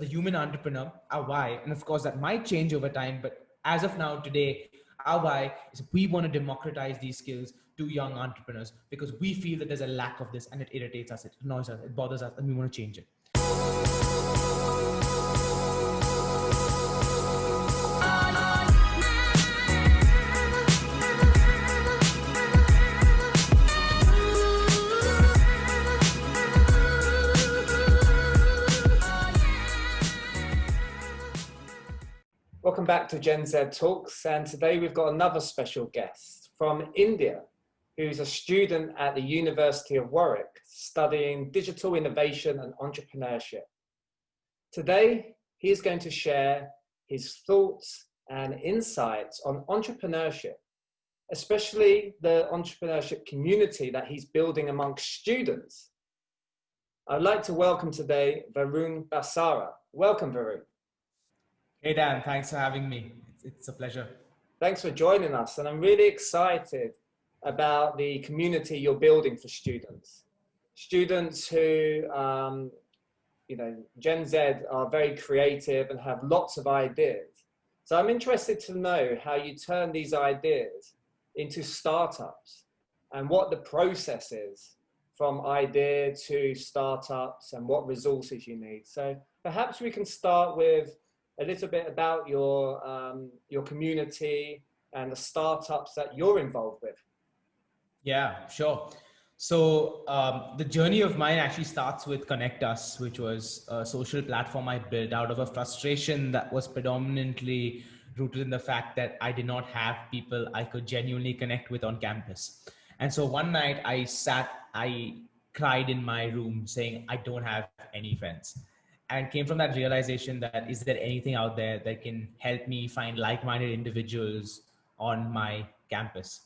the human entrepreneur, our why, and of course that might change over time, but as of now, today, our why is we want to democratize these skills to young entrepreneurs because we feel that there's a lack of this and it irritates us, it annoys us, it bothers us, and we want to change it. Welcome back to Gen Z Talks, and today we've got another special guest from India, who's a student at the University of Warwick studying digital innovation and entrepreneurship. Today, he is going to share his thoughts and insights on entrepreneurship, especially the entrepreneurship community that he's building amongst students. I'd like to welcome today Varun Balsara. Welcome, Varun. Hey Dan, thanks for having me. It's a pleasure. Thanks for joining us, and I'm really excited about the community you're building for students. Students who, Gen Z are very creative and have lots of ideas. So I'm interested to know how you turn these ideas into startups and what the process is from idea to startups and what resources you need. So perhaps we can start with a little bit about your community and the startups that you're involved with. Yeah, sure. So the journey of mine actually starts with ConnectUS, which was a social platform I built out of a frustration that was predominantly rooted in the fact that I did not have people I could genuinely connect with on campus. And so one night I cried in my room saying, I don't have any friends. And came from that realization that is there anything out there that can help me find like-minded individuals on my campus?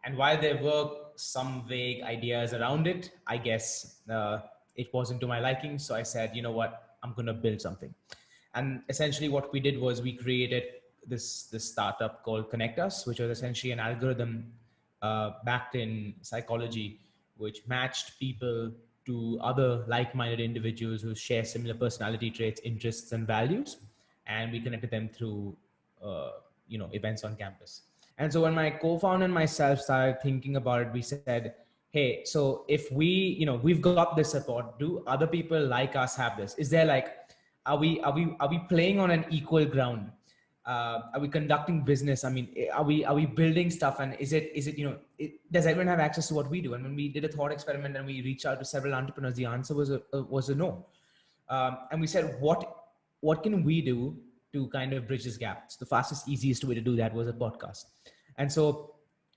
And while there were some vague ideas around it, I guess it wasn't to my liking. So I said, you know what, I'm going to build something. And essentially what we did was we created this startup called ConnectUS, which was essentially an algorithm backed in psychology, which matched people to other like-minded individuals who share similar personality traits, interests, and values. And we connected them through, events on campus. And so when my co-founder and myself started thinking about it, we said, hey, so if we've got this support, do other people like us have this? Is there like, are we playing on an equal ground? Are we conducting business? I mean, are we building stuff? And is it does everyone have access to what we do? And when we did a thought experiment and we reached out to several entrepreneurs, the answer was a no. And we said, what can we do to kind of bridge this gap? So the fastest, easiest way to do that was a podcast. And so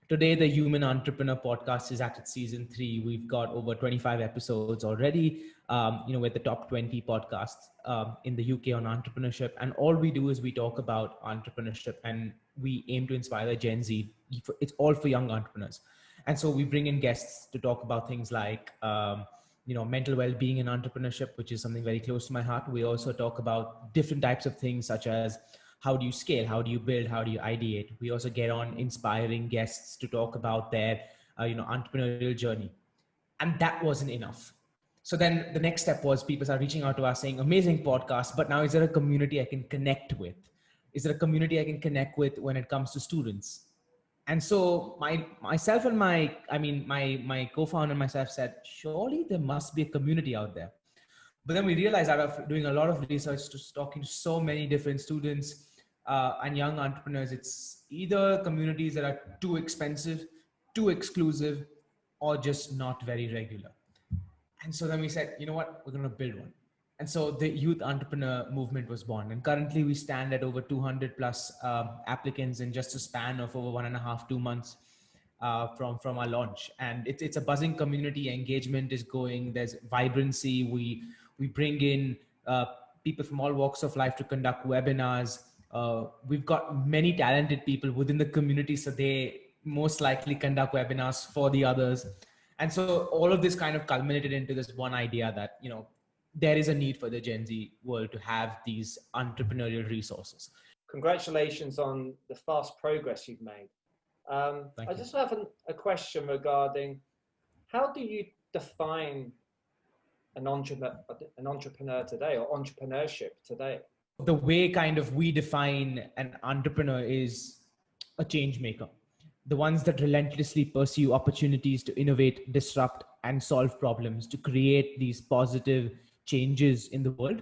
today, the Human Entrepreneur podcast is at its season 3. We've got over 25 episodes already. With the top 20 podcasts in the UK on entrepreneurship. And all we do is we talk about entrepreneurship and we aim to inspire the Gen Z. It's all for young entrepreneurs. And so we bring in guests to talk about things like, mental well-being in entrepreneurship, which is something very close to my heart. We also talk about different types of things such as how do you scale? How do you build? How do you ideate? We also get on inspiring guests to talk about their, entrepreneurial journey. And that wasn't enough. So then the next step was people started reaching out to us saying, amazing podcast, but now is there a community I can connect with? Is there a community I can connect with when it comes to students? And so myself and my co-founder and myself said, surely there must be a community out there. But then we realized out of doing a lot of research, to talking to so many different students and young entrepreneurs, it's either communities that are too expensive, too exclusive, or just not very regular. And so then we said, you know what, we're going to build one. And so the youth entrepreneur movement was born. And currently we stand at over 200 plus applicants in just a span of over 1.5, 2 months from our launch. And it's a buzzing community. Engagement is going. There's vibrancy. We bring in people from all walks of life to conduct webinars. We've got many talented people within the community, so they most likely conduct webinars for the others. And so all of this kind of culminated into this one idea that, there is a need for the Gen Z world to have these entrepreneurial resources. Congratulations on the fast progress you've made. I just have a question regarding how do you define an entrepreneur today, or entrepreneurship today? The way kind of we define an entrepreneur is a change maker. The ones that relentlessly pursue opportunities to innovate, disrupt, and solve problems to create these positive changes in the world,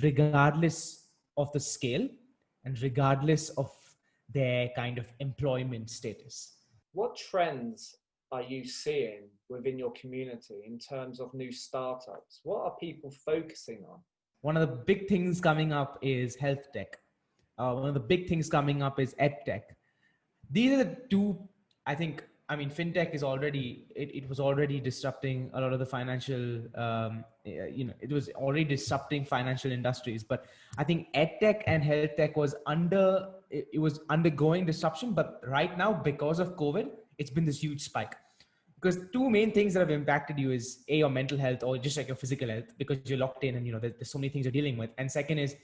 regardless of the scale and regardless of their kind of employment status. What trends are you seeing within your community in terms of new startups? What are people focusing on? One of the big things coming up is health tech. One of the big things coming up is ed tech. These are the two, I think, I mean, fintech is already, it was already disrupting a lot of the financial, it was already disrupting financial industries. But I think ed tech and health tech was it was undergoing disruption. But right now, because of COVID, it's been this huge spike. Because two main things that have impacted you is your mental health or just like your physical health, because you're locked in and there's so many things you're dealing with. And second is,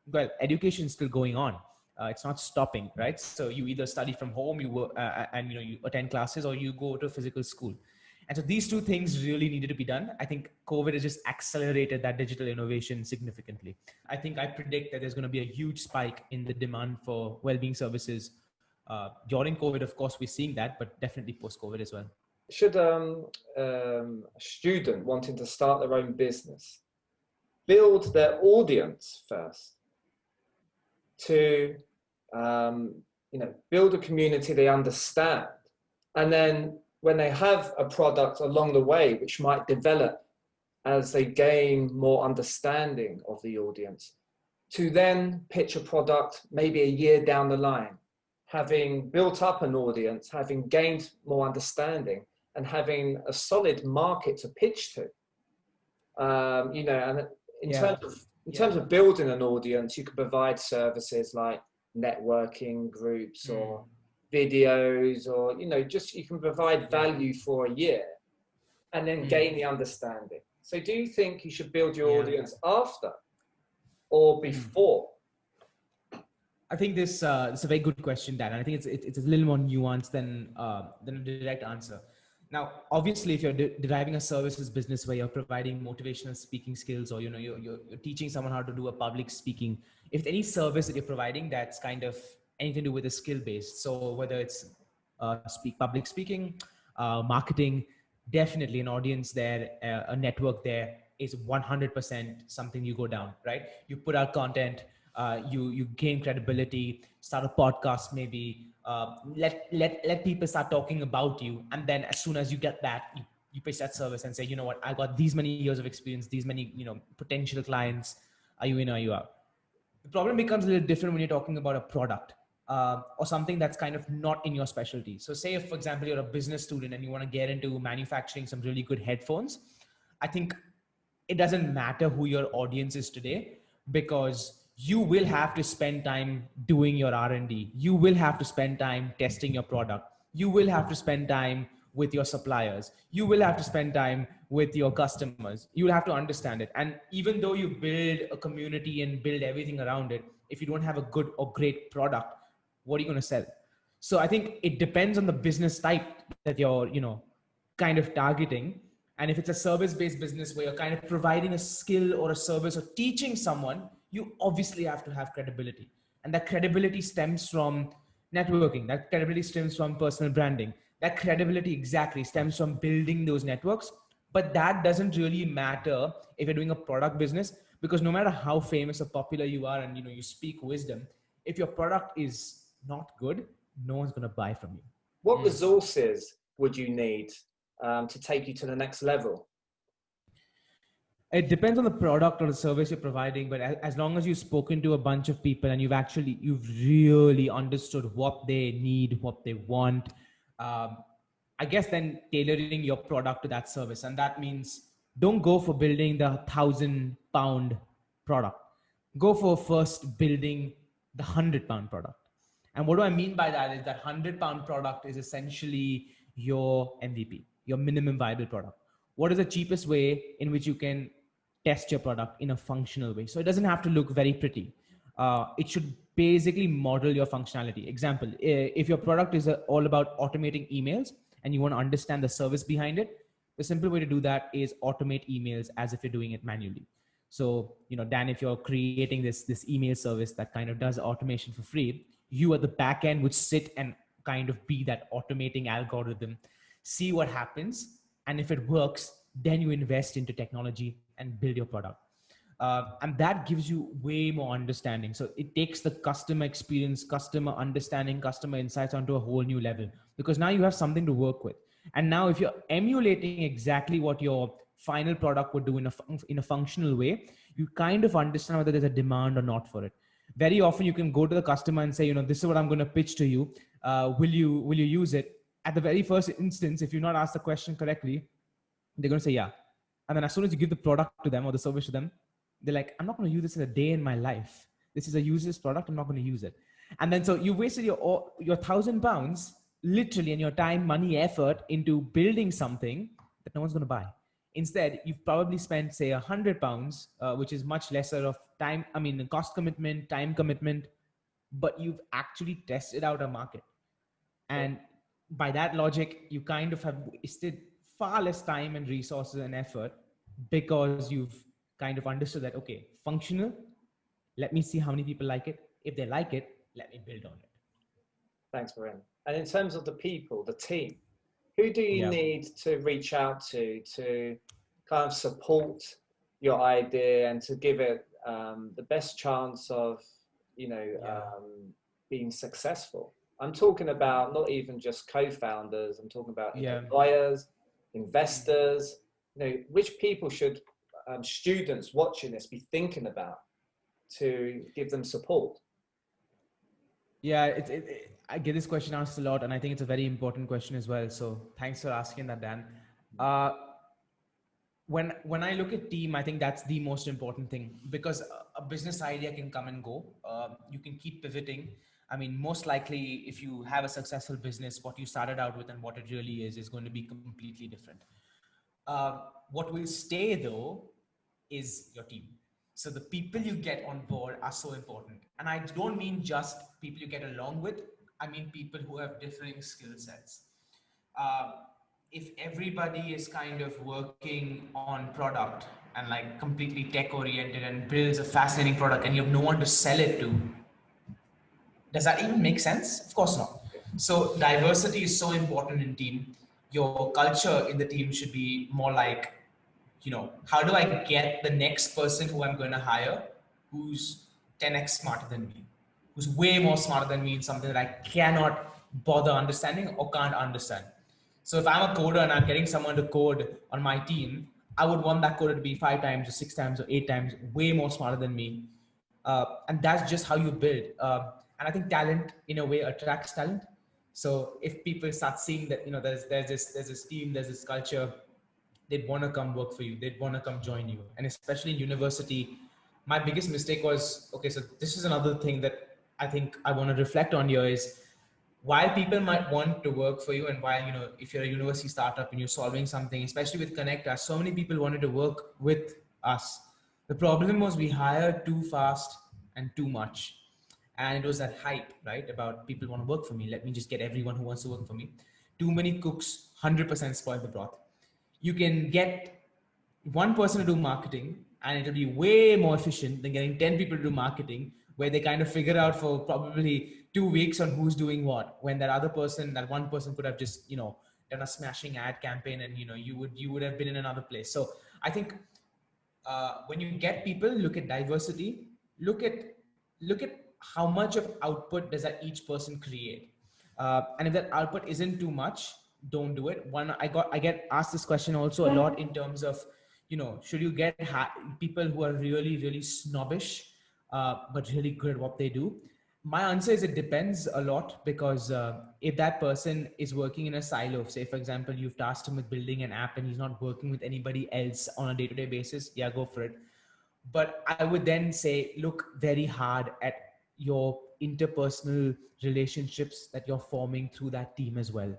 well, education is still going on. It's not stopping, right? So you either study from home, and you attend classes, or you go to a physical school. And so these two things really needed to be done. I think COVID has just accelerated that digital innovation significantly. I think I predict that there's going to be a huge spike in the demand for well-being services during COVID. Of course, we're seeing that, but definitely post-COVID as well. Should a student wanting to start their own business build their audience first to build a community they understand, and then when they have a product along the way which might develop as they gain more understanding of the audience, to then pitch a product maybe a year down the line, having built up an audience, having gained more understanding, and having a solid market to pitch to? And in terms of building an audience, you can provide services like networking groups or videos, or you can provide value for a year and then gain the understanding. So do you think you should build your audience after or before? I think this is a very good question, Dan. And I think it's a little more nuanced than a direct answer. Now, obviously, if you're deriving a services business where you're providing motivational speaking skills, or you're teaching someone how to do a public speaking, if any service that you're providing that's kind of anything to do with a skill based, so whether it's public speaking, marketing, definitely an audience there, a network there is 100% something you go down, right? You put out content, you gain credibility, start a podcast maybe. Let people start talking about you, and then as soon as you get that, you pitch that service and say, you know what, I got these many years of experience, these many potential clients. Are you in or are you out? The problem becomes a little different when you're talking about a product or something that's kind of not in your specialty. So say if, for example, you're a business student and you want to get into manufacturing some really good headphones, I think it doesn't matter who your audience is today, because you will have to spend time doing your R&D. You will have to spend time testing your product. You will have to spend time with your suppliers. You will have to spend time with your customers. You will have to understand it. And even though you build a community and build everything around it, if you don't have a good or great product, what are you going to sell? So I think it depends on the business type that you're, kind of targeting. And if it's a service-based business where you're kind of providing a skill or a service or teaching someone, you obviously have to have credibility. And that credibility stems from networking. That credibility stems from personal branding. That credibility exactly stems from building those networks. But that doesn't really matter if you're doing a product business, because no matter how famous or popular you are and you speak wisdom, if your product is not good, no one's going to buy from you. What resources would you need to take you to the next level? It depends on the product or the service you're providing, but as long as you've spoken to a bunch of people and you've really understood what they need, what they want, I guess then tailoring your product to that service. And that means don't go for building the £1,000 product. Go for first building the £100 product. And what do I mean by that is that £100 product is essentially your MVP, your minimum viable product. What is the cheapest way in which you can test your product in a functional way? So it doesn't have to look very pretty. It should basically model your functionality. Example, if your product is all about automating emails and you want to understand the service behind it, The simple way to do that is automate emails as if you're doing it manually. So, Dan, if you're creating this email service that kind of does automation for free, you at the back end would sit and kind of be that automating algorithm, see what happens, and if it works, then you invest into technology and build your product. And that gives you way more understanding. So it takes the customer experience, customer understanding, customer insights onto a whole new level, because now you have something to work with. And now if you're emulating exactly what your final product would do in a functional way, you kind of understand whether there's a demand or not for it. Very often you can go to the customer and say, this is what I'm going to pitch to you. Will you use it? At the very first instance, if you've not asked the question correctly, they're going to say yeah. And then as soon as you give the product to them or the service to them, they're like, I'm not going to use this in a day in my life. This is a useless product. I'm not going to use it. And then so you wasted your £1,000 literally, and your time, money, effort into building something that no one's going to buy. Instead, you've probably spent, say, £100, which is much lesser of time. I mean, cost commitment, time commitment, but you've actually tested out a market. And by that logic, you kind of have wasted far less time and resources and effort, because you've kind of understood that, okay, functional, let me see how many people like it. If they like it, let me build on it. Thanks, Varun. And in terms of the people, the team, who do you need to reach out to kind of support your idea and to give it the best chance of, being successful? I'm talking about not even just co-founders. I'm talking about buyers, investors. Which people should students watching this be thinking about to give them support? Yeah, I get this question asked a lot, and I think it's a very important question as well. So thanks for asking that, Dan. When I look at team, I think that's the most important thing, because a business idea can come and go. You can keep pivoting. I mean, most likely, if you have a successful business, what you started out with and what it really is going to be completely different. What will stay though is your team. So the people you get on board are so important. And I don't mean just people you get along with. I mean people who have differing skill sets. If everybody is kind of working on product and like completely tech oriented and builds a fascinating product and you have no one to sell it to, does that even make sense? Of course not. So diversity is so important in team. Your culture in the team should be more like, how do I get the next person who I'm going to hire who's 10x smarter than me, who's way more smarter than me in something that I cannot bother understanding or can't understand. So if I'm a coder and I'm getting someone to code on my team, I would want that coder to be 5 times or 6 times or 8 times way more smarter than me. And that's just how you build. And I think talent in a way attracts talent. So if people start seeing that, there's this team, there's this culture, they'd want to come work for you. They'd want to come join you. And especially in university, my biggest mistake was, okay, so this is another thing that I think I want to reflect on here is, while people might want to work for you, and while, if you're a university startup and you're solving something, especially with ConnectUS, so many people wanted to work with us. The problem was we hired too fast and too much. And it was that hype, right? About people want to work for me. Let me just get everyone who wants to work for me. Too many cooks, 100% spoil the broth. You can get one person to do marketing and it'll be way more efficient than getting 10 people to do marketing, where they kind of figure out for probably 2 weeks on who's doing what, when that one person could have just, done a smashing ad campaign and, you would have been in another place. So I think when you get people, look at diversity, look at how much of output does that each person create. And if that output isn't too much, don't do it. I get asked this question also a lot in terms of, should you get people who are really, really snobbish, but really good at what they do? My answer is it depends a lot, because if that person is working in a silo, say for example, you've tasked him with building an app and he's not working with anybody else on a day-to-day basis, yeah, go for it. But I would then say, look very hard at your interpersonal relationships that you're forming through that team as well.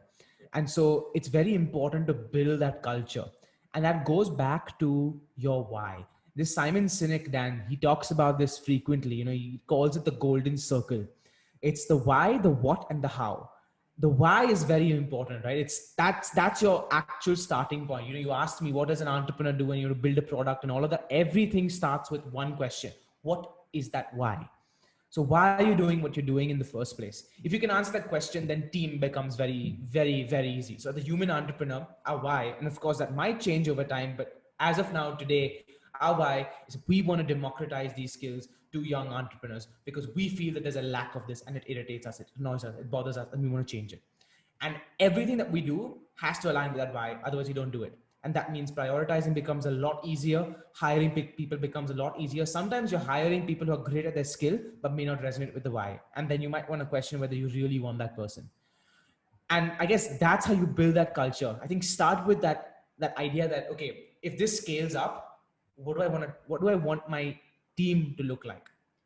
And so it's very important to build that culture. And that goes back to your why. This Simon Sinek, Dan, he talks about this frequently. He calls it the golden circle. It's the why, the what, and the how. the why is very important, right? That's your actual starting point. You asked me, what does an entrepreneur do when you build a product and all of that? Everything starts with one question: what is that why? So why are you doing what you're doing in the first place? If you can answer that question, then team becomes very, very, very easy. So the human entrepreneur, our why, and of course that might change over time, but as of now, today, our why is we want to democratize these skills to young entrepreneurs because we feel that there's a lack of this and it irritates us, it annoys us, it bothers us, and we want to change it. And everything that we do has to align with that why, otherwise you don't do it. And that means prioritizing becomes a lot easier, hiring people becomes a lot easier. Sometimes you're hiring people who are great at their skill but may not resonate with the why, and then you might want to question whether you really want that person. And I guess that's how you build that culture. I think start with that idea that, okay, if this scales up, what do I want my team to look like?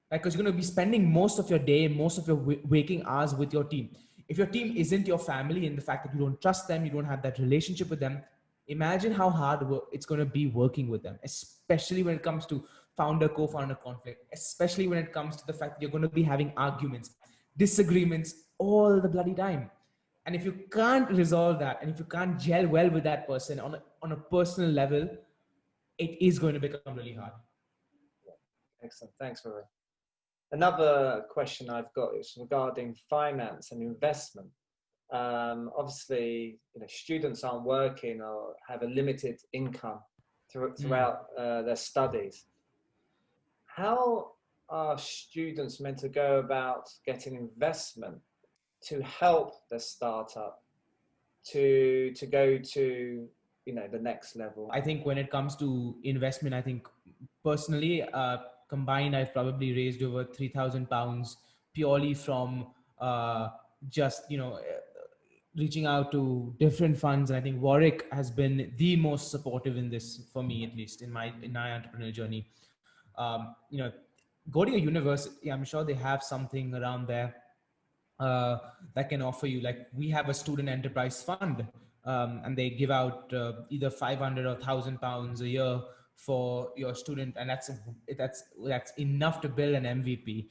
Because you're going to be spending most of your day, most of your waking hours with your team. If your team isn't your family, in the fact that you don't trust them, you don't have that relationship with them, imagine how hard it's going to be working with them, especially when it comes to founder co-founder conflict, especially when it comes to the fact that you're going to be having arguments, disagreements all the bloody time. And if you can't resolve that, and if you can't gel well with that person on a personal level, it is going to become really hard. Excellent. Thanks, Varun. Another question I've got is regarding finance and investment. Obviously, students aren't working or have a limited income throughout their studies. How are students meant to go about getting investment to help the startup to go to the next level? I think when it comes to investment, I think personally, combined, I've probably raised over £3,000 purely from just reaching out to different funds. And I think Warwick has been the most supportive in this, for me at least, in my entrepreneurial journey. Go to a university, I'm sure they have something around there that can offer you. Like, we have a student enterprise fund, and they give out either 500 or £1,000 a year for your student, and that's enough to build an MVP.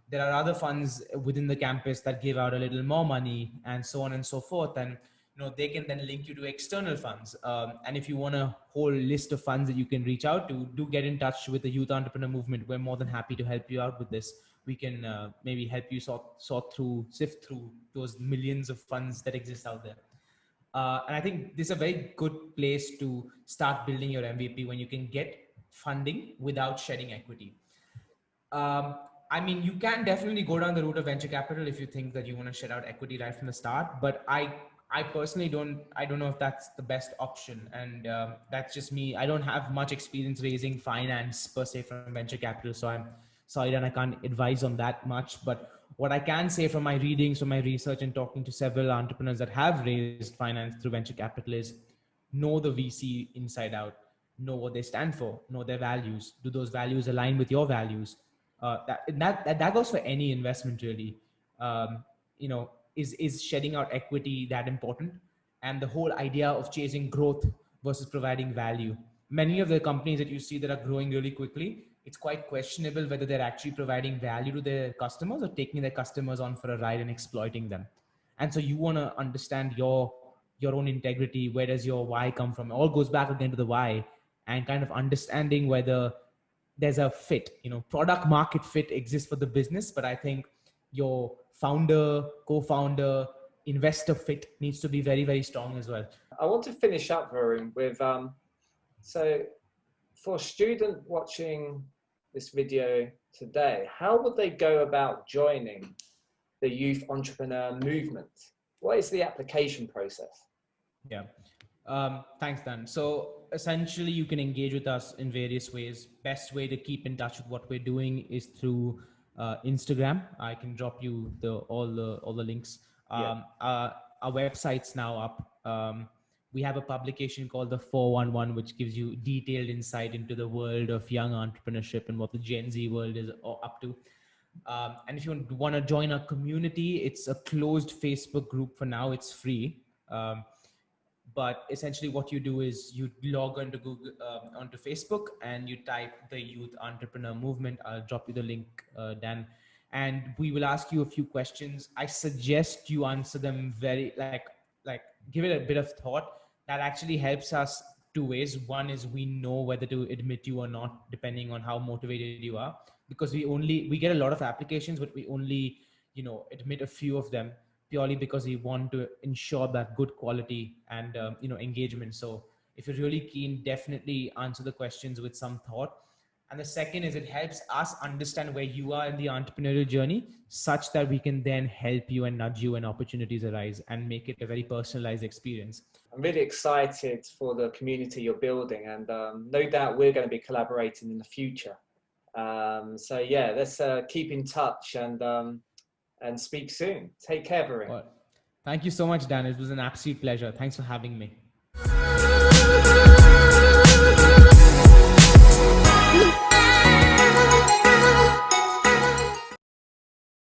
There are other funds within the campus that give out a little more money, and so on and so forth. And they can then link you to external funds. And if you want a whole list of funds that you can reach out to, do get in touch with the Youth Entrepreneur Movement. We're more than happy to help you out with this. We can maybe help you sift through those millions of funds that exist out there. And I think this is a very good place to start building your MVP, when you can get funding without shedding equity. I mean, you can definitely go down the route of venture capital if you think that you want to shed out equity right from the start. But I personally don't know if that's the best option. And that's just me. I don't have much experience raising finance per se from venture capital. So I'm sorry that I can't advise on that much. But what I can say from my readings, from my research, and talking to several entrepreneurs that have raised finance through venture capital is know the VC inside out, know what they stand for, know their values. Do those values align with your values? That goes for any investment, really. Is shedding out equity that important? And the whole idea of chasing growth versus providing value. Many of the companies that you see that are growing really quickly, it's quite questionable whether they're actually providing value to their customers or taking their customers on for a ride and exploiting them. And so you want to understand your own integrity. Where does your why come from? It all goes back again to the why, and kind of understanding whether there's a fit. Product market fit exists for the business, but I think your founder, co-founder, investor fit needs to be very, very strong as well. I want to finish up, Varun, with so for a student watching this video today, how would they go about joining the youth entrepreneur movement? What is the application process? Yeah. Thanks, Dan. So essentially, you can engage with us in various ways. Best way to keep in touch with what we're doing is through Instagram. I can drop you all the links. Our website's now up. We have a publication called the 411, which gives you detailed insight into the world of young entrepreneurship and what the Gen Z world is up to. And if you want to join our community, it's a closed Facebook group for now. It's free. But essentially what you do is you log onto Facebook, and you type the Youth Entrepreneur Movement. I'll drop you the link, Dan. and we will ask you a few questions. I suggest you answer them very like give it a bit of thought. That actually helps us two ways. One is we know whether to admit you or not, depending on how motivated you are, because we get a lot of applications, but we only, admit a few of them purely because we want to ensure that good quality and engagement. So if you're really keen, definitely answer the questions with some thought. And the second is it helps us understand where you are in the entrepreneurial journey, such that we can then help you and nudge you when opportunities arise and make it a very personalized experience. I'm really excited for the community you're building, and no doubt we're going to be collaborating in the future. So yeah, let's keep in touch and speak soon. Take care, Varun. Well, thank you so much, Dan. It was an absolute pleasure. Thanks for having me.